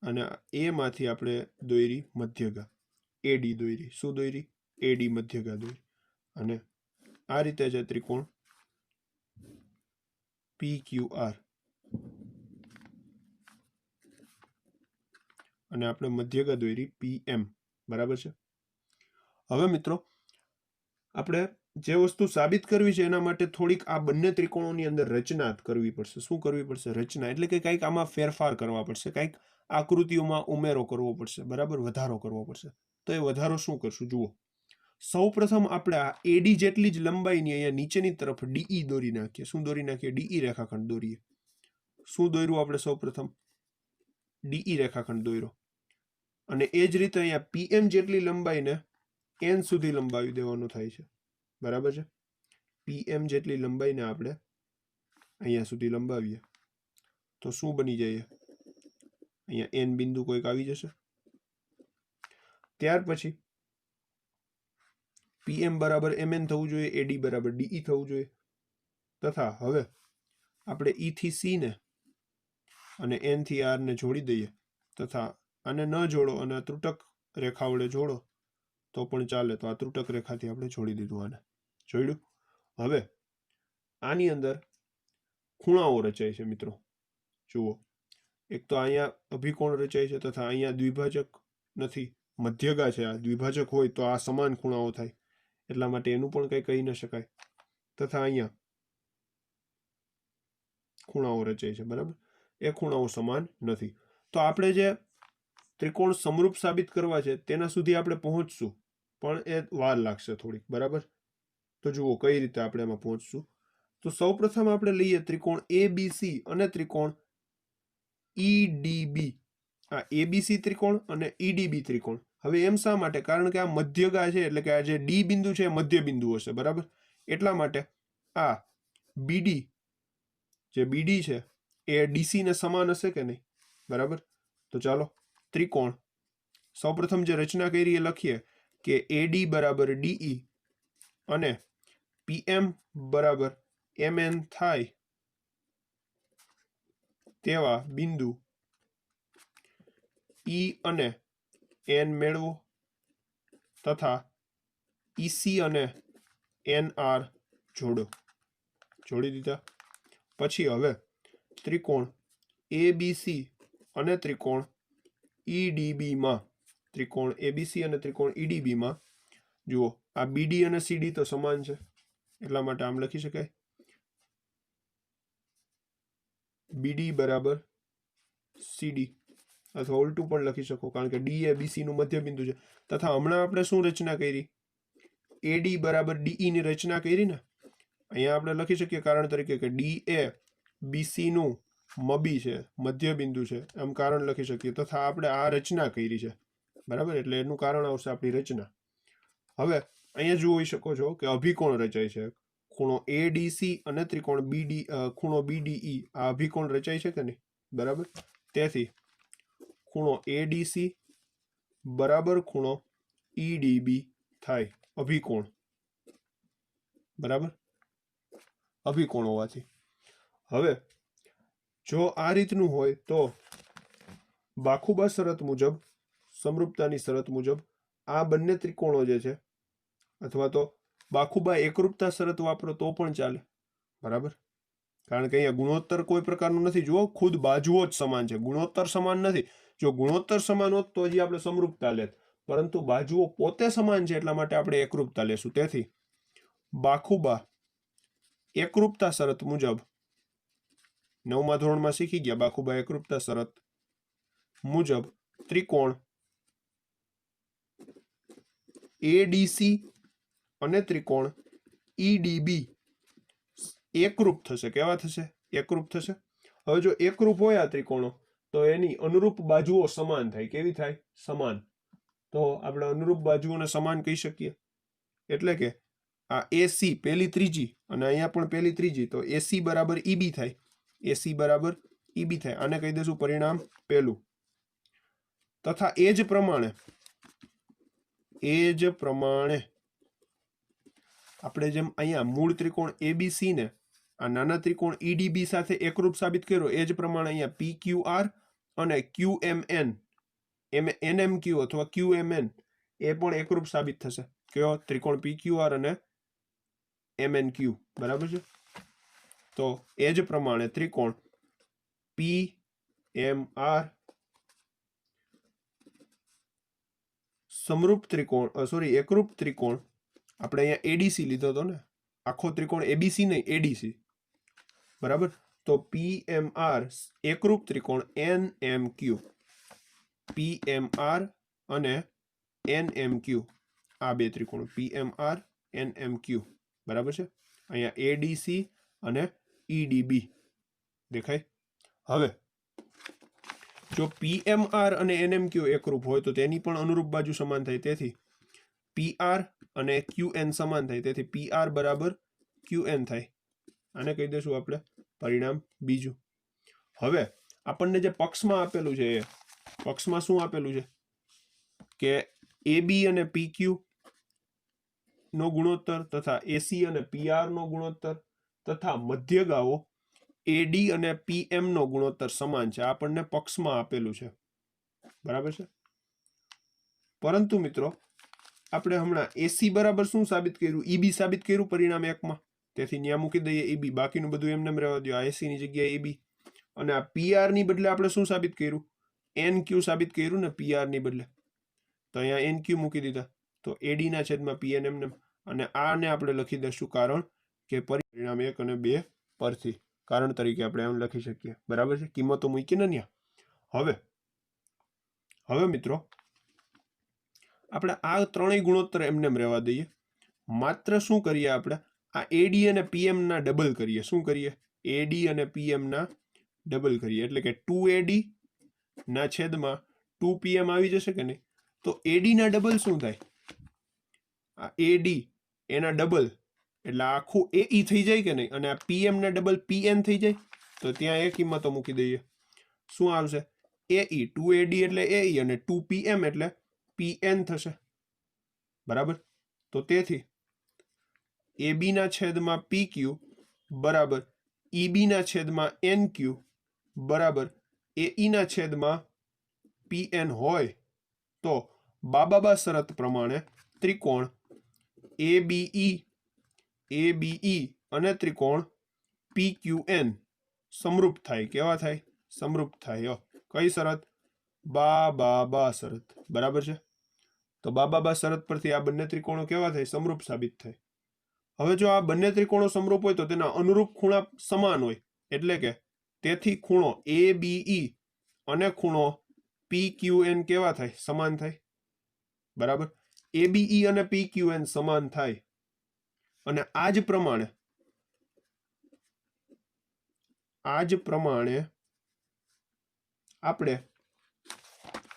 Speaker 1: અને એ માંથી આપણે દોરી મધ્યગા એડી દોરી. શું દોરી? એડી મધ્યગા દોરી. અને આ રીતે છે ત્રિકોણ પી ક્યુ આર, અને આપણે મધ્યગા દોરી પી એમ, બરાબર છે. હવે મિત્રો આપણે જે વસ્તુ સાબિત કરવી છે એના માટે થોડીક આ બંને ત્રિકોણોની અંદર રચના કરવી પડશે. શું કરવી પડશે? રચના. એટલે કે કંઈક આમાં ફેરફાર કરવા પડશે, કંઈક આકૃતિઓમાં ઉમેરો કરવો પડશે, બરાબર, વધારો કરવો પડશે. તો એ વધારો શું કરશું? જુઓ, સૌ પ્રથમ આપણે આ એડી જેટલી જ લંબાઈની અહીંયા નીચેની તરફ ડીઈ દોરી નાખીએ. શું દોરી નાખીએ? ડીઈ રેખાખંડ દોરીએ. શું દોર્યું આપણે? સૌ પ્રથમ ડીઈ રેખાખંડ દોર્યો. અને એ જ રીતે અહીંયા પીએમ જેટલી લંબાઈને એન સુધી લંબાવી દેવાનું થાય છે, બરાબર છે. પીએમ જેટલી લંબાઈને આપણે અહીંયા સુધી લંબાવીએ તો શું બની જાય? અહીંયા એન બિંદુ કોઈક આવી જશે. ત્યાર પછી પીએમ બરાબર એમએન થવું જોઈએ, એડી બરાબર ડીઈ થવું જોઈએ. તથા હવે આપણે ઈ થી સી ને અને એન થી આર ને જોડી દઈએ. તથા આને ન જોડો અને ત્રુટક રેખા વડે જોડો તો પણ ચાલે. તો આ ત્રુટક રેખાથી આપણે જોડી દીધું. આને જોડ્યું. હવે આની અંદર ખૂણાઓ રચાય છે મિત્રો. જુઓ, એક તો અહીંયા અભિકોણ રચાય છે, તથા અહીંયા દ્વિભાજક નથી, મધ્યગા છે. આ દ્વિભાજક હોય તો આ સમાન ખૂણાઓ થાય, એટલા માટે એનું પણ કંઈ કહી ન શકાય. તથા અહીંયા ખૂણાઓ રચાય છે, બરાબર. એ ખૂણાઓ સમાન નથી. તો આપણે જે ત્રિકોણ સમરૂપ સાબિત કરવા છે તેના સુધી આપણે પહોંચશું, પણ એ વાર લાગશે થોડીક, બરાબર. તો જુઓ કઈ રીતે આપણે એમાં પહોંચશું. તો સૌ પ્રથમ આપણે લઈએ ત્રિકોણ એબીસી અને ત્રિકોણ ઈડીબી. આ એબીસી ત્રિકોણ અને ઈડીબી ત્રિકોણ. હવે એમ શા માટે? કારણ કે આ મધ્યગા છે, એટલે કે આ જે ડી બિંદુ છે એ મધ્ય બિંદુ હશે, બરાબર. એટલા માટે આ બીડી, જે બીડી છે એ ડીસી ને સમાન હશે કે નહીં? બરાબર. તો ચાલો ત્રિકોણ સૌપ્રથમ જે રચના કરી એ લખીએ કે એડી બરાબર ડીઈ અને પીએમ બરાબર એમએન થાય તેવા બિંદુ ઈ અને એન મેળવો. તથા ઈસી અને એન આર જોડો. જોડી દીધા. પછી હવે ત્રિકોણ એબીસી અને ત્રિકોણ ઈડીબી માં, ત્રિકોણ એબીસી અને ત્રિકોણ ઈડીબી માં જુઓ, આ બીડી અને સીડી તો સમાન છે, એટલા માટે આમ લખી શકાય બીડી બરાબર સીડી, અથવા ઉલટું પણ લખી શકો, કારણ કે ડી એ બીસી નું મધ્ય બિંદુ છે. તથા હમણાં આપણે શું રચના કરી? એડી બરાબર ડીઈ ની રચના કરી ને. અહીંયા આપણે લખી શકીએ કારણ તરીકે કે ડી એ બીસી નું મબી છે, મધ્ય બિંદુ છે, એમ કારણ લખી શકીએ. તથા આપણે આ રચના કરી છે, બરાબર. એટલે એનું કારણ આવશે આપણી રચના. હવે અહીંયા જોઈ શકો છો કે અભિકોણ રચાય છે. ખૂણો એડીસી અને ત્રિકોણ બીડી, ખૂણો બીડીઈ, આ અભિકોણ રચાય છે કે નહીં? બરાબર. તેથી ખૂણો એડીસી બરાબર ખૂણો ઈડીબી થાય, અભિકોણ, બરાબર. અભિકોણ હોવાથી હવે જો આ રીતનું હોય તો બાખુબા શરત મુજબ, સમરૂપતાની શરત મુજબ આ બંને ત્રિકોણો જે છે, અથવા તો બાખુબા એકરૂપતા શરત વાપરો તો પણ ચાલે, બરાબર. કારણ કે અહીંયા ગુણોત્તર કોઈ પ્રકારનું નથી. જુઓ, ખુદ બાજુઓ જ સમાન છે, ગુણોત્તર સમાન નથી. જો ગુણોત્તર સમાન હોત તો હજી આપણે સમરૂપતા લેત, પરંતુ બાજુઓ પોતે સમાન છે એટલા માટે આપણે એકરૂપતા લેશું. તેથી બાખુબા એકરૂપતા શરત મુજબ, 9મા ધોરણમાં શીખી ગયા બાખુબા એકરૂપતા શરત મુજબ ત્રિકોણ એડીસી અને ત્રિકોણ ઈડીબી એકરૂપ થશે. કેવા થશે? એકરૂપ થશે. હવે જો એકરૂપ હોય આ ત્રિકોણો તો એની અનુરૂપ બાજુઓ સમાન થાય. કેવી થાય? સમાન. તો આપણે અનુરૂપ બાજુઓને સમાન કહી શકીએ. એટલે કે આ AC પહેલી ત્રીજી અને અહીંયા પણ પહેલી ત્રીજી, તો AC બરાબર EB થાય. AC બરાબર EB થાય. આને કહી દઈશું પરિણામ પહેલું. તથા એ જ પ્રમાણે આપણે જેમ અહીંયા મૂળ ત્રિકોણ ABC ને આ નાના ત્રિકોણ EDB સાથે એકરૂપ સાબિત કર્યો, એ જ પ્રમાણે અહીંયા PQR અને QMN, NMQ અથવા QMN એ પણ એકરૂપ સાબિત થશે. કયો? ત્રિકોણ PQR અને MNQ. બરાબર છે. તો એ જ પ્રમાણે ત્રિકોણ PMR સમરૂપ ત્રિકોણ એકરૂપ ત્રિકોણ, આપણે અહીંયા ADC લીધો હતો ને, આખો ત્રિકોણ ABC નહીં, ADC. બરાબર. તો PMR એકરૂપ ત્રિકોણ NMQ, PMR અને NMQ, આ બે ત્રિકોણ PMR NMQ. બરાબર છે. અહીંયા ADC અને EDB દેખાય. હવે જો PMR અને NMQ એકરૂપ હોય તો તેની પણ અનુરૂપ બાજુ સમાન થાય. તેથી PR અને QN સમાન થાય. તેથી PR બરાબર QN થાય. આને કહી દઈશું આપણે પરિણામ બીજું. હવે આપણને જે પક્ષમાં આપેલું છે, એ પક્ષમાં શું આપેલું છે કે AB અને PQ નો ગુણોત્તર તથા AC અને PR નો ગુણોત્તર તથા મધ્યગાઓ AD અને PM નો ગુણોત્તર સમાન છે. આપણને પક્ષમાં આપેલું છે. બરાબર છે. પરંતુ મિત્રો આપણે હમણાં AC બરાબર શું સાબિત કર્યું? EB સાબિત કર્યું પરિણામ 1 માં. તેથી ત્યાં મૂકી દઈએ EB, બાકીનું બધું એમને રહેવા દો. આ AC ની જગ્યાએ EB. અને આ PR ની બદલે આપણે શું સાબિત કર્યું? NQ સાબિત કર્યું ને PR ની બદલે. તો અહીંયા NQ મૂકી દીધા. તો AD ના છેદમાં PN એમને. અને આને આપણે લખી દઈશું કારણ કે પરિણામ 1 અને 2 પરથી કારણ તરીકે આપણે એમ લખી શકીએ. બરાબર છે. કિંમતો મૂકી ને ત્યાં. હવે મિત્રો આપણે આ ત્રણેય ગુણોત્તર એમને રહેવા દઈએ. માત્ર શું કરીએ? આપણે આ AD અને PM ના ડબલ કરીએ. શું કરીએ? AD અને PM ના ડબલ કરીએ. એટલે કે 2AD ના છેદમાં 2PM આવી જશે કે નહીં? તો AD ના ડબલ શું થાય? આ AD એના ડબલ એટલે આખું AE થઈ જાય કે નહીં? અને આ PM ના ડબલ PN થઈ જાય. તો ત્યાં એ કિંમતો મૂકી દઈએ. શું આવશે? AE 2AD એટલે AE અને 2PM એટલે PN થશે. બરાબર. તો તેથી AB ના છેદમાં PQ બરાબર EB ના છેદમાં NQ બરાબર AE ના છેદમાં PN હોય તો બાબા શરત પ્રમાણે ત્રિકોણ ABE અને ત્રિકોણ PQN સમરૂપ થાય. કેવા થાય? સમરૂપ થાય. કઈ શરત? બાબા શરત. બરાબર છે. તો બાબા શરત પરથી આ બંને ત્રિકોણો કેવા થાય? સમરૂપ સાબિત થાય. હવે જો આ બંને ત્રિકોણો સમરૂપ હોય તો તેના અનુરૂપ ખૂણા સમાન હોય. એટલે કે તેથી ખૂણો ABE અને ખૂણો PQN કેવા થાય? સમાન થાય. બરાબર. ABE અને PQN સમાન થાય. અને આ જ પ્રમાણે આપણે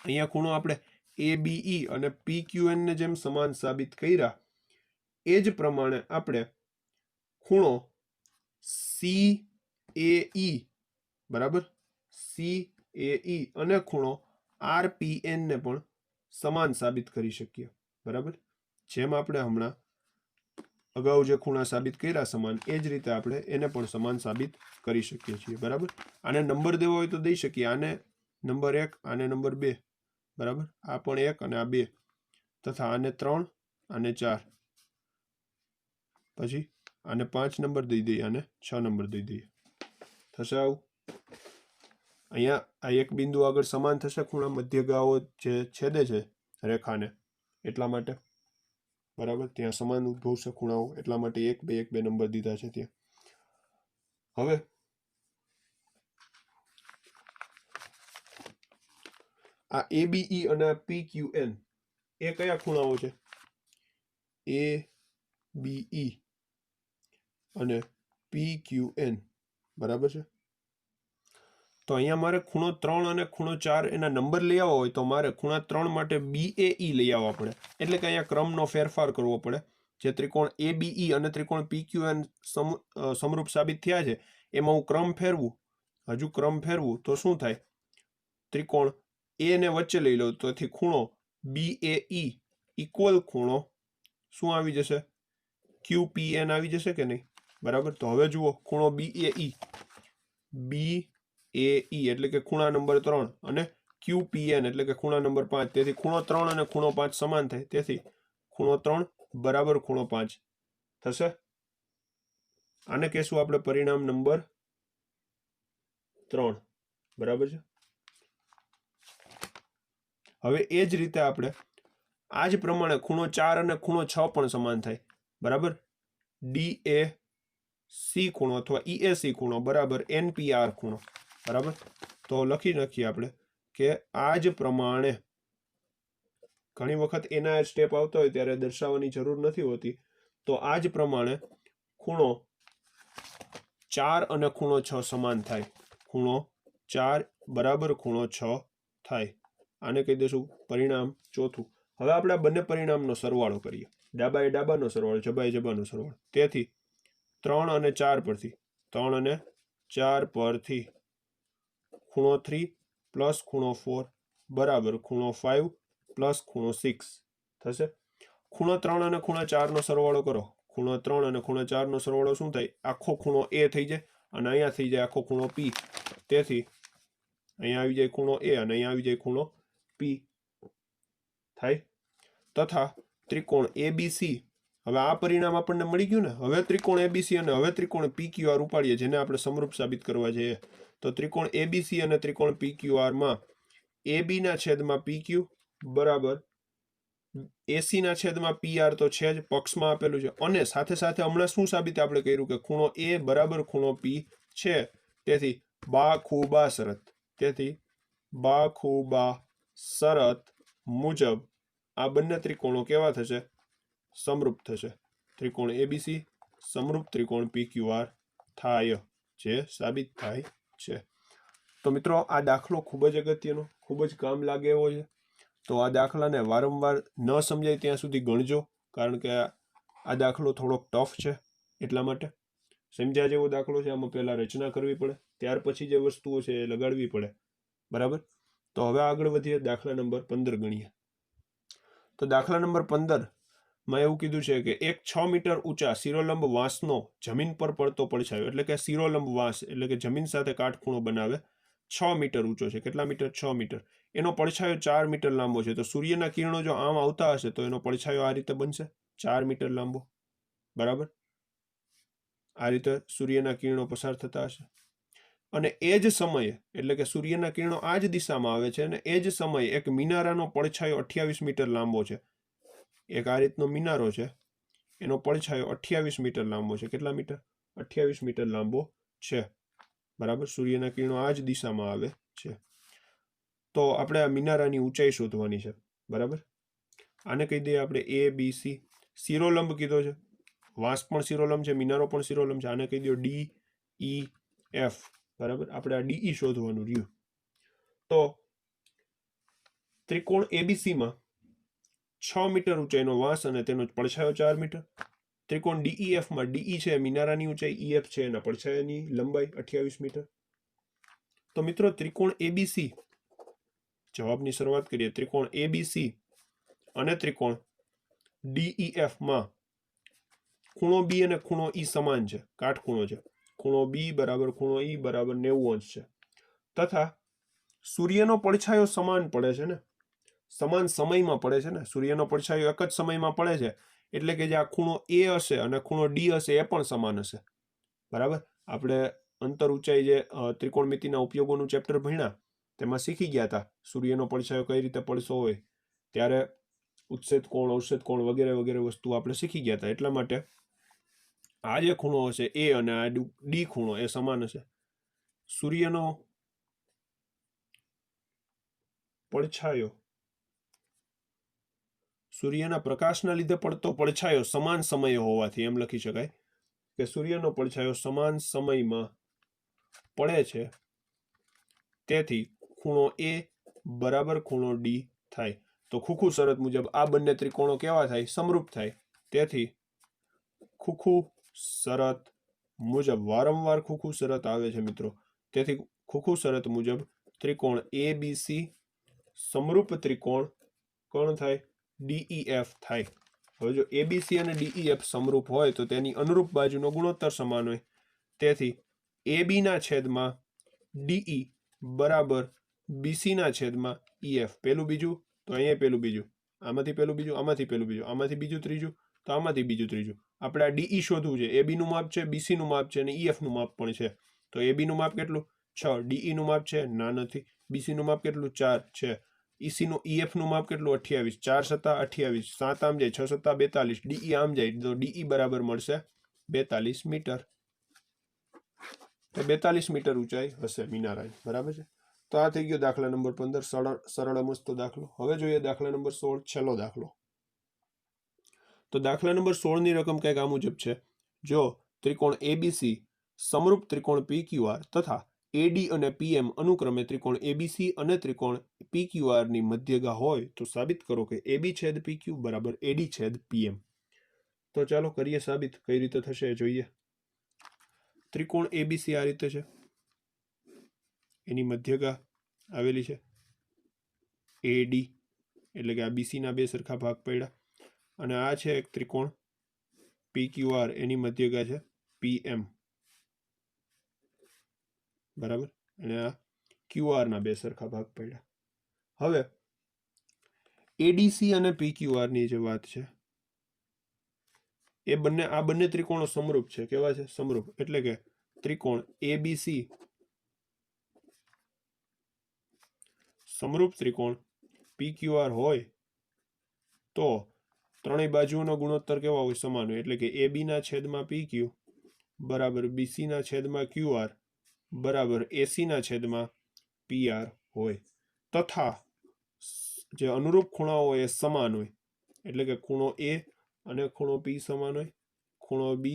Speaker 1: અહીંયા ખૂણો આપણે ABE અને PQN ને જેમ સમાન સાબિત કર્યા, એ જ પ્રમાણે આપણે ખૂણો CAE બરાબર CAE અને ખૂણો RPN ને પણ સમાન સાબિત કરી શકીએ. બરાબર. જેમ આપણે હમણાં અગાઉ જે ખૂણા સાબિત કર્યા સમાન, એ જ રીતે આપણે એને પણ સમાન સાબિત કરી શકીએ છીએ. બરાબર. આને નંબર દેવો હોય તો દઈ શકીએ. આને નંબર 1, આને નંબર 2. બરાબર. આ પણ 1 અને આ 2 તથા આને 3, આને 4. પછી આને 5 નંબર દઈ દઈએ, આને 6 નંબર દઈ દઈએ. થશે આવું. અહીંયા આ એક બિંદુ આગળ સમાન થશે ખૂણા, મધ્યગાઓ જે છેદે છે રેખાને, એટલા માટે. બરાબર. ત્યાં સમાન ઉદ્ભવશે ખૂણાઓ, એટલા માટે 1, 2, 1, 2 નંબર દીધા છે ત્યાં. હવે આ ABE અને PQN એ કયા ખૂણાઓ છે? ABE અને PQN. બરાબર છે. તો અહીંયા મારે ખૂણો 3 અને ખૂણો 4 એના નંબર લઈ આવવા હોય તો મારે ખૂણા 3 માટે BAE લઈ આવવા પડે. એટલે કે અહીંયા ક્રમનો ફેરફાર કરવો પડે. જે ત્રિકોણ ABE અને ત્રિકોણ PQN સમરૂપ સાબિત થયા છે એમાં હું ક્રમ ફેરવું, હજુ ક્રમ ફેરવું તો શું થાય? ત્રિકોણ A ને વચ્ચે લઈ લઉં તોથી ખૂણો BAE ઇક્વલ ખૂણો શું આવી જશે? QPN આવી જશે કે નહીં? બરાબર. તો હવે જુઓ, ખૂણો BAE એટલે કે ખૂણા નંબર 3 અને QPN એટલે કે ખૂણા નંબર 5. તેથી ખૂણો 3 અને ખૂણો 5 સમાન થાય. તેથી ખૂણો 3 બરાબર ખૂણો 5 થશે. આને કહેશું આપણે પરિણામ નંબર 3. બરાબર છે. હવે એ જ રીતે આપણે આ જ પ્રમાણે ખૂણો 4 અને ખૂણો 6 પણ સમાન થાય. બરાબર. DAC ખૂણો અથવા EAC ખૂણો બરાબર NPR ખૂણો. બરાબર. તો લખી નાખીએ આપણે કે આ જ પ્રમાણે, ઘણી વખત એના સ્ટેપ આવતો હોય ત્યારે દર્શાવવાની જરૂર નથી હોતી, તો આ જ પ્રમાણે ખૂણો 4 અને ખૂણો 6 સમાન થાય. ખૂણો 4 બરાબર ખૂણો 6 થાય. આને કહી દઈશું પરિણામ ચોથું. હવે આપણે આ બંને પરિણામનો સરવાળો કરીએ. ડાબાએ ડાબાનો સરવાળો, જબાએ જબાનો સરવાળો. તેથી 3 અને 4 પરથી, 3 અને 4 પરથી ખૂણો 3 પ્લસ ખૂણો 4 બરાબર ખૂણો 5 પ્લસ ખૂણો 6 થશે. ખૂણો 3 અને ખૂણો 4 નો સરવાળો કરો. ખૂણો 3 અને ખૂણો 4 નો સરવાળો શું થાય? આખો ખૂણો A થઈ જાય અને અહીંયા થઈ જાય આખો ખૂણો P. તેથી અહીંયા આવી જાય ખૂણો A અને અહીંયા આવી જાય ખૂણો P થાય. તથા ત્રિકોણ ABC, હવે આ પરિણામ આપણને મળી ગયું ને. હવે ત્રિકોણ ABC અને હવે ત્રિકોણ PQR ઉપાડીએ, જેને આપણે સમરૂપ સાબિત કરવા જઈએ. તો ત્રિકોણ ABC અને ત્રિકોણ PQR માં AB ના છેદમાં PQ બરાબર AC ના છેદમાં PR તો છે જ, પક્ષમાં આપેલું છે. અને સાથે સાથે હમણાં શું સાબિત આપણે કર્યું કે ખૂણો A બરાબર ખૂણો P છે. તેથી બાખુબા શરત, તેથી બાખુબા શરત મુજબ આ બંને ત્રિકોણો કેવા થશે? સમરૂપ થશે. ત્રિકોણ ABC સમરૂપ ત્રિકોણ PQR થાય, જે સાબિત થાય છે. તો મિત્રો, આ દાખલો ખૂબ જ અગત્યનો, ખૂબ જ કામ લાગે એવો છે. તો આ દાખલાને વારંવાર ન સમજાય ત્યાં સુધી ગણજો, કારણ કે આ દાખલો થોડોક ટફ છે. એટલા માટે સમજ્યા જેવો દાખલો છે. આમાં પહેલા રચના કરવી પડે, ત્યાર પછી જે વસ્તુઓ છે એ લગાડવી પડે. બરાબર. તો હવે આગળ વધીએ, દાખલા નંબર 15 ગણીએ. તો દાખલા નંબર 15 માં એવું કીધું છે કે એક 6 મીટર ઊંચા શિરોલંબ વાંસનો જમીન પર પડતો પડછાયો, એટલે કે શિરોલંબ વાંસ એટલે કે જમીન સાથે કાટખૂણો બનાવે, 6 મીટર ઊંચો છે. કેટલા મીટર? 6 મીટર. એનો પડછાયો 4 મીટર લાંબો છે. તો સૂર્યના કિરણો જો આમ આવતા હશે તો એનો પડછાયો આ રીતે બનશે, 4 મીટર લાંબો. બરાબર. આ રીતે સૂર્યના કિરણો પસાર થતા હશે. અને એ જ સમયે, એટલે કે સૂર્યના કિરણો આ જ દિશામાં આવે છે, અને એ જ સમયે એક મિનારાનો પડછાયો 28 મીટર લાંબો છે. એક આ રીતનો મિનારો છે, એનો પડછાયો 28 મીટર લાંબો છે. કેટલા મીટર? 28 મીટર લાંબો છે. બરાબર. સૂર્યના કિરણો આ જ દિશામાં આવે છે. તો આપણે આ મિનારાની ઊંચાઈ શોધવાની છે. બરાબર. આને કહી દઈએ આપણે ABC. શિરોલંબ કીધો છે, વાંસ પણ શિરોલંબ છે, મિનારો પણ શિરોલંબ છે. આને કહી દો DEF. બરાબર. આપણે આ DE શોધવાનું રહ્યું. તો ત્રિકોણ ABC માં 6 મીટર ઊંચાઈનો વાંસ અને તેનો પડછાયો 4 મીટર. ત્રિકોણ DEF માં DE છે મિનારાની ઊંચાઈ, EF છે એના પડછાયાની લંબાઈ 28 મીટર. તો મિત્રો, ત્રિકોણ ABC, જવાબની શરૂઆત કરીએ. ત્રિકોણ ABC અને ત્રિકોણ DEF માં ખૂણો B અને ખૂણો E સમાન છે, કાટખૂણો છે. ખૂણો B બરાબર ખૂણો E બરાબર 90 અંશ છે. તથા સૂર્યનો પડછાયો સમાન પડે છે ને, સમાન સમયમાં પડે છે ને. સૂર્યનો પડછાયો એક જ સમયમાં પડે છે, એટલે કે જે આ ખૂણો A હશે અને ખૂણો D હશે એ પણ સમાન હશે. બરાબર. આપણે અંતર ઊંચાઈ જે ત્રિકોણમિતિના ઉપયોગોનું ચેપ્ટર ભણ્યા તેમાં શીખી ગયા હતા સૂર્યનો પડછાયો કઈ રીતે પડતો હોય, ત્યારે ઉત્સેદ કોણ, અવક્ષેદ કોણ વગેરે વગેરે વસ્તુ આપણે શીખી ગયા હતા. એટલા માટે આ જે ખૂણો હશે A અને આ D ખૂણો એ સમાન હશે. સૂર્યનો પડછાયો, સૂર્યના પ્રકાશના લીધે પડતો પડછાયો સમાન સમયે હોવાથી એમ લખી શકાય કે સૂર્યનો પડછાયો સમાન સમયમાં પડે છે. તેથી ખૂણો A બરાબર ખૂણો D થાય. તો ખુખુ શરત મુજબ આ બંને ત્રિકોણો કેવા થાય? સમરૂપ થાય. તેથી ખૂખું શરત મુજબ વારંવાર ખૂખું શરત આવે છે મિત્રો, તેથી ખૂખું શરત મુજબ ત્રિકોણ એબીસી સમરૂપ ત્રિકોણ કોણ થાય? DEF થાય। હવે જો એબીસી અને DEF સમરૂપ હોય તો તેની અનુરૂપ બાજુનો ગુણોત્તર સમાન હોય, તેથી AB ના છેદમાં DE બરાબર BC ના છેદમાં EF। પેલું બીજું તો અહીંયા પેલું બીજું, આમાંથી પેલું બીજું, આમાંથી પેલું બીજું, આમાંથી બીજું ત્રીજું તો આમાંથી બીજું ત્રીજું। આપણે આ DE શોધવું છે। AB નું માપ છે, BC નું માપ છે અને EF નું માપ પણ છે। તો AB નું માપ કેટલું? 6। DE નું માપ છે? ના નથી। BC નું માપ કેટલું? 4 છે। EF નું માપ કેટલું? 28। 4 સત્તા 28, 7 આમ જાય, 6 સત્તા 42, DE આમ જાય તો DE બરાબર મળશે 42 મીટર। તો 42 મીટર ઊંચાઈ હશે મિનારાની, બરાબર છે। તો આ થઈ ગયો દાખલા નંબર 15, સરળ મસ્તો દાખલો। હવે જોઈએ દાખલા નંબર 16, છેલ્લો દાખલો। તો દાખલા નંબર 16 ની રકમ કંઈક આ મુજબ છે। જો ત્રિકોણ એબીસી સમરૂપ ત્રિકોણ PQR તથા AD અને PM અનુક્રમે ત્રિકોણ ABC અને ત્રિકોણ PQR ની મધ્યગા હોય તો સાબિત કરો કે AB છેદ PQ બરાબર AD છેદ PM। તો ચાલો કરીએ સાબિત, કઈ રીતે થશે જોઈએ। ત્રિકોણ ABC આ રીતે છે, એની મધ્યગા આવેલી છે AD, એટલે કે આ BC ના બે સરખા ભાગ પડ્યા, અને આ છે એક ત્રિકોણ PQR, એની મધ્યગા છે PM, બરાબર, અને આ QR ના બે સરખા ભાગ પડ્યા। હવે ADC અને PQR ની જે વાત છે એ આ બંને ત્રિકોણો સમરૂપ છે। કેવા છે? સમરૂપ, એટલે કે ત્રિકોણ ABC સમરૂપ ત્રિકોણ PQR હોય તો ત્રણેય બાજુઓનો ગુણોત્તર કેવા હોય? સમાન હોય, એટલે કે AB ના છેદમાં PQ બરાબર BC ના છેદમાં QR બરાબર AC ના છેદમાં PR હોય, તથા જે અનુરૂપ ખૂણાઓ હોય એ સમાન હોય, એટલે કે ખૂણો A અને ખૂણો P સમાન હોય, ખૂણો B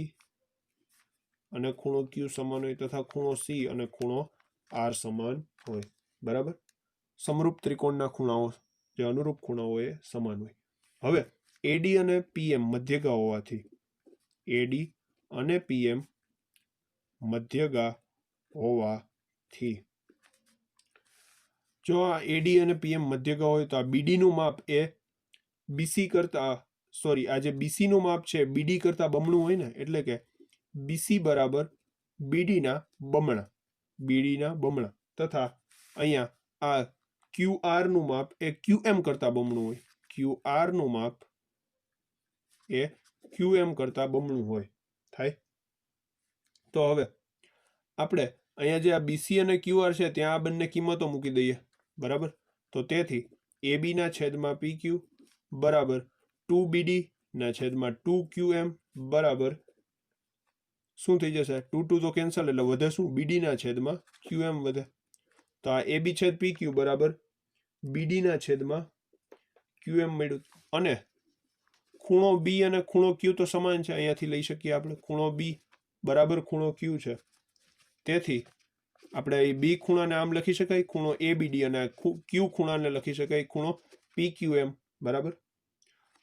Speaker 1: અને ખૂણો Q સમાન હોય, તથા ખૂણો C અને ખૂણો R સમાન હોય, બરાબર। સમરૂપ ત્રિકોણના ખૂણાઓ, જે અનુરૂપ ખૂણાઓ એ સમાન હોય। હવે AD અને PM મધ્યગા હોવાથી, AD અને PM મધ્યગા હોવાથી, જો આ AD અને PM મધ્યગા હોય તો આ BD નું માપ એ BC કરતા, સોરી, આ જે BC નું માપ છે BD કરતા બમણું હોય ને, એટલે કે BC બરાબર BD ના બમણા, BD ના બમણા, તથા અહીંયા આ QR નું માપ એ QM કરતા બમણું હોય, QR નું માપ એ QM કરતા બમણું હોય થાય। તો હવે આપણે અહીંયા જે આ BC અને QR છે ત્યાં આ બંને કિંમતો મૂકી દઈએ, બરાબર। તો તેથી AB ના છેદમાં PQ બરાબર 2BD ના છેદમાં 2QM બરાબર શું થઈ જશે? 2 તો કેન્સલ, એટલે વધે શું? BD ના છેદમાં QM વધે। તો આ AB છેદ PQ બરાબર BD ના છેદમાં QM મળ્યું, અને ખૂણો B અને ખૂણો Q તો સમાન છે, અહીંયાથી લઈ શકીએ આપણે। ખૂણો B બરાબર ખૂણો Q છે, તેથી આપણે B ખૂણાને આમ લખી શકાય ખૂણો ABD, અને Q ખૂણાને લખી શકાય ખૂણો PQM, બરાબર।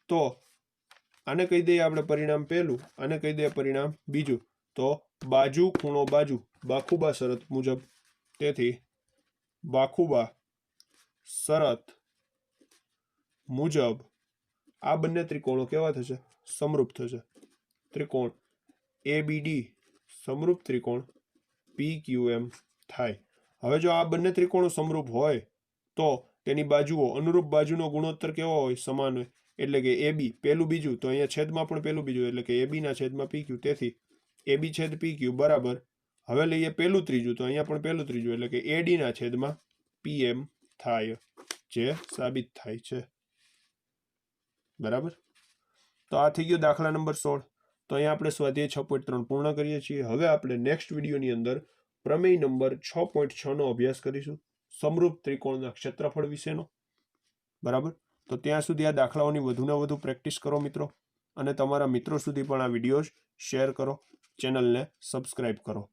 Speaker 1: તો આને કહી દઈએ આપણે પરિણામ પહેલું, આને કહી દઈએ પરિણામ બીજું। તો બાજુ ખૂણો બાજુ બાખુબા શરત મુજબ, તેથી બાખુબા શરત મુજબ આ બંને ત્રિકોણો કેવા થશે? સમરૂપ થશે। ત્રિકોણ ABD સમરૂપ ત્રિકોણ PQM થાય। હવે જો આ બંને ત્રિકોણો સમરૂપ હોય તો તેની બાજુઓ, અનુરૂપ બાજુનો ગુણોત્તર કેવો હોય? સમાન હોય, એટલે કે AB પેલું બીજું, તો અહીંયા છેદમાં પણ પેલું બીજું, એટલે કે AB ના છેદમાં PQ, તેથી AB છેદ PQ બરાબર, હવે લઈએ પેલું ત્રીજું, તો અહીંયા પણ પેલું ત્રીજું, એટલે કે AD ના છેદમાં PM થાય, જે સાબિત થાય છે, બરાબર। તો આ થઈ ગયો દાખલા નંબર 16। તો અહીંયા આપણે સ્વાધ્યાય 6.3 પૂર્ણ કરીએ છીએ। હવે આપણે નેક્સ્ટ વિડીયોની અંદર પ્રમેય નંબર 6.6 નો અભ્યાસ કરીશું, સમરૂપ ત્રિકોણના ક્ષેત્રફળ વિશેનો, બરાબર। તો ત્યાં સુધી આ દાખલાઓની વધુને વધુ પ્રેક્ટિસ કરો મિત્રો, અને તમારા મિત્રો સુધી પણ આ વિડીયો શેર કરો, ચેનલને સબસ્ક્રાઇબ કરો।